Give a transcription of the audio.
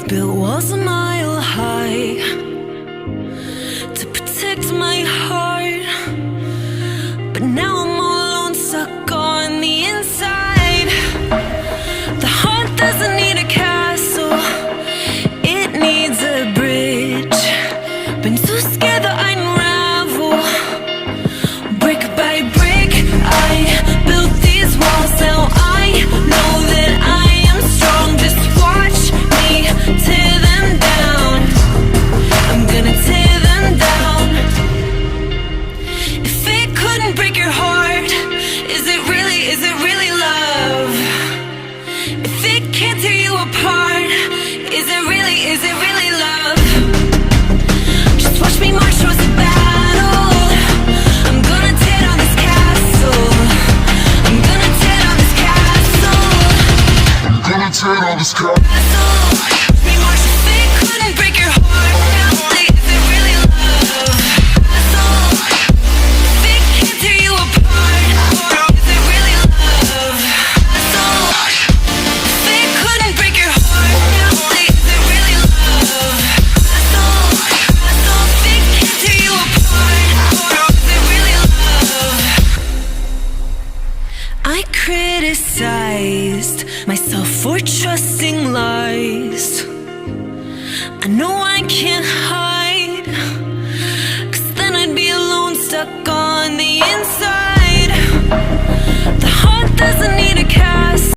built walls a mile high to protect my heart, but now I'm all alone, stuck on the inside. The heart doesn't need a castle, it needs a bridge. Been too scared that I unravel. Brick by brick, I built these walls. Now I know that I am strong. Just watch me tear them down. I'm gonna tear them down. If it couldn't break your heart, is it really love? If it can't tear you apart, is it really love? Just watch me march towards the battle. I'm gonna tear down this castle. I'm gonna tear down this castle. I'm gonna tear down this castle. Watch me march. If it couldn't break your heart, is it really love? If it can't tear you apart, is it really love? If it couldn't break your heart, is it really love? If it can't tear you apart, is it really love? I criticized myself for trusting lies. I know I can't hide, 'cause then I'd be alone, stuck on the inside. The heart doesn't need a castle,